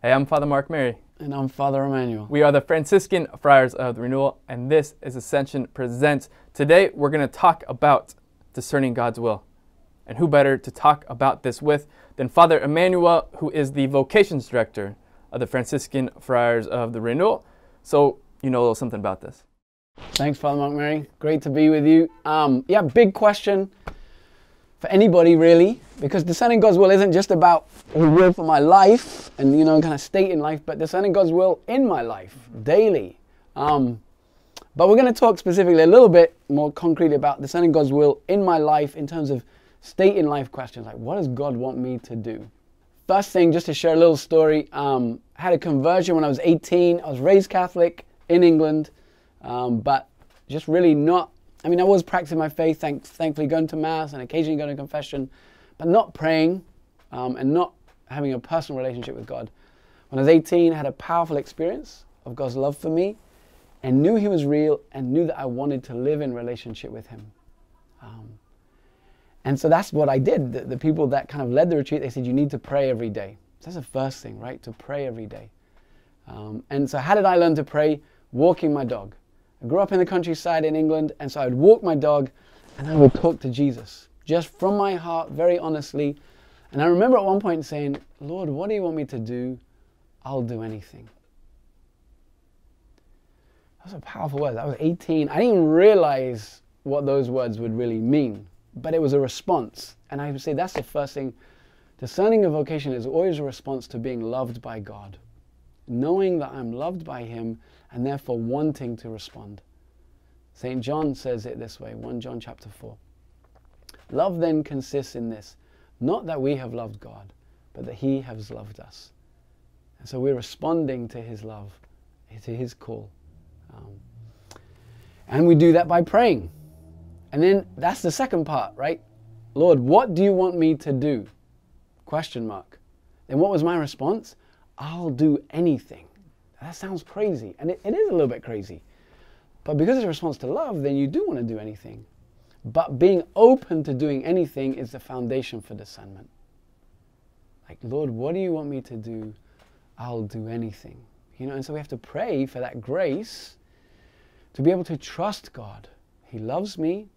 Hey, I'm Father Mark Mary. And I'm Father Emmanuel. We are the Franciscan Friars of the Renewal, and this is Ascension Presents. Today, we're going to talk about discerning God's will. And who better to talk about this with than Father Emmanuel, who is the vocations director of the Franciscan Friars of the Renewal. So, you know a little something about this. Thanks, Father Mark Mary. Great to be with you. Big question for anybody, really, because discerning God's will isn't just about the will for my life and, kind of state in life, but discerning God's will in my life daily. But we're going to talk specifically a little bit more concretely about discerning God's will in my life in terms of state in life questions, like what does God want me to do? First thing, just to share a little story, I had a conversion when I was 18. I was raised Catholic in England, but just really not, I was practicing my faith, thankfully going to Mass and occasionally going to confession, but not praying and not having a personal relationship with God. When I was 18, I had a powerful experience of God's love for me and knew He was real and knew that I wanted to live in relationship with Him. And so that's what I did. The people that kind of led the retreat, they said, you need to pray every day. So that's the first thing, right? To pray every day. And so how did I learn to pray? Walking my dog. I grew up in the countryside in England, and so I would walk my dog and I would talk to Jesus, just from my heart, very honestly. And I remember at one point saying, Lord, what do you want me to do? I'll do anything. Those are powerful words. I was 18. I didn't even realize what those words would really mean, but it was a response. And I would say that's the first thing. Discerning a vocation is always a response to being loved by God. Knowing that I'm loved by Him and therefore wanting to respond. St. John says it this way, 1 John chapter 4. Love then consists in this, not that we have loved God, but that He has loved us. And so we're responding to His love, to His call. And we do that by praying. And then that's the second part, right? Lord, what do you want me to do? Question mark. Then what was my response? I'll do anything. That sounds crazy, and it is a little bit crazy. But because it's a response to love, then you do want to do anything. But being open to doing anything is the foundation for discernment. Like, Lord, what do you want me to do? I'll do anything. And so we have to pray for that grace to be able to trust God. He loves me,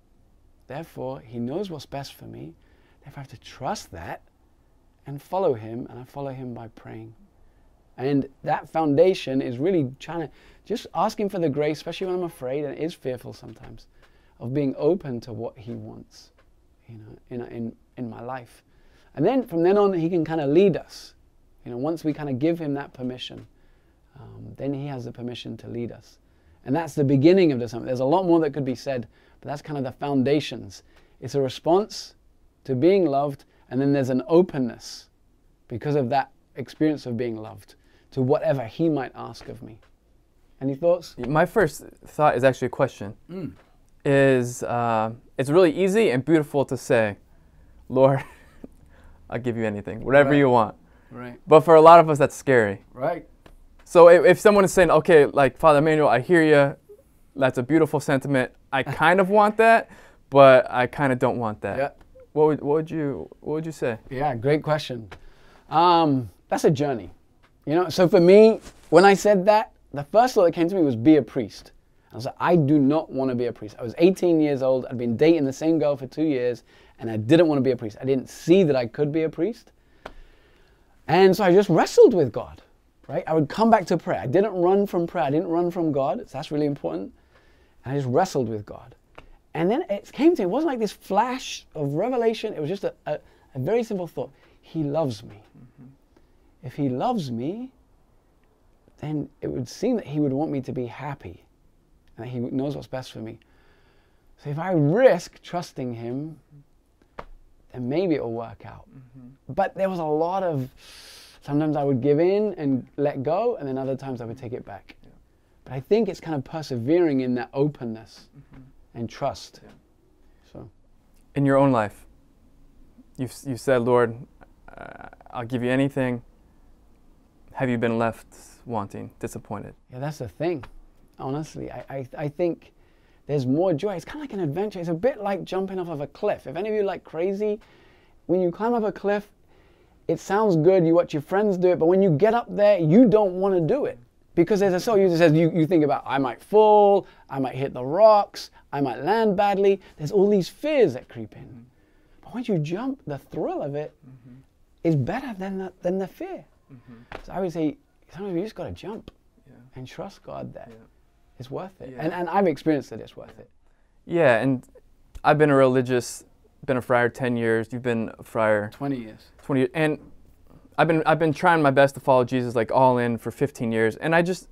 therefore He knows what's best for me. Therefore I have to trust that and follow Him, and I follow Him by praying. And that foundation is really just asking for the grace, especially when I'm afraid, and it is fearful sometimes, of being open to what He wants, in my life. And then from then on, He can kind of lead us. Once we kind of give Him that permission, then He has the permission to lead us. And that's the beginning of discernment. There's a lot more that could be said, but that's kind of the foundations. It's a response to being loved, and then there's an openness because of that experience of being loved to whatever He might ask of me. Any thoughts? My first thought is actually a question. It's really easy and beautiful to say, Lord, I'll give you anything, whatever you want. Right. But for a lot of us, that's scary. Right. So if someone is saying, okay, like Father Emmanuel, I hear you, that's a beautiful sentiment. I kind of want that, but I kind of don't want that. Yeah. What would you say? Yeah, great question. That's a journey. So for me, when I said that, the first thought that came to me was be a priest. I was like, I do not want to be a priest. I was 18 years old. I'd been dating the same girl for 2 years, and I didn't want to be a priest. I didn't see that I could be a priest. And so I just wrestled with God, right? I would come back to prayer. I didn't run from prayer. I didn't run from God. That's really important. And I just wrestled with God. And then it came to me. It wasn't like this flash of revelation. It was just a very simple thought. He loves me. If He loves me, then it would seem that He would want me to be happy and that He knows what's best for me. So if I risk trusting Him, then maybe it will work out. But there was a lot of, sometimes I would give in and let go, and then other times I would take it back. Yeah. But I think it's kind of persevering in that openness and trust. Yeah. So, in your own life, you've said, Lord, I'll give you anything. Have you been left wanting, disappointed? Yeah, that's the thing. Honestly, I think there's more joy. It's kind of like an adventure. It's a bit like jumping off of a cliff. If any of you like crazy, when you climb up a cliff, it sounds good, you watch your friends do it, but when you get up there, you don't want to do it. Because there's a soul, you says, you think about, I might fall, I might hit the rocks, I might land badly. There's all these fears that creep in. But once you jump, the thrill of it is better than the fear. So I would say, sometimes you just got to jump and trust God that it's worth it. And I've experienced that it's worth it. Yeah, and I've been a friar 10 years. You've been a friar 20 years. 20 years. And I've been trying my best to follow Jesus like all in for 15 years. And I just,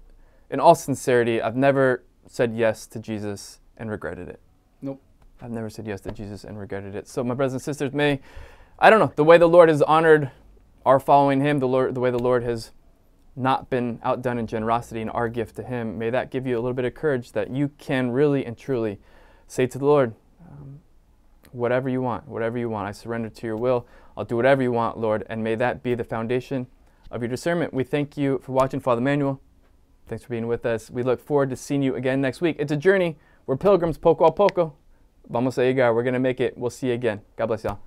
in all sincerity, I've never said yes to Jesus and regretted it. Nope. I've never said yes to Jesus and regretted it. So my brothers and sisters, I don't know, the way the Lord has honored our following him, the way the Lord has not been outdone in generosity in our gift to him, may that give you a little bit of courage that you can really and truly say to the Lord, whatever you want, I surrender to your will. I'll do whatever you want, Lord, and may that be the foundation of your discernment. We thank you for watching, Father Emmanuel. Thanks for being with us. We look forward to seeing you again next week. It's a journey. We're pilgrims, poco a poco. Vamos a llegar. We're going to make it. We'll see you again. God bless y'all.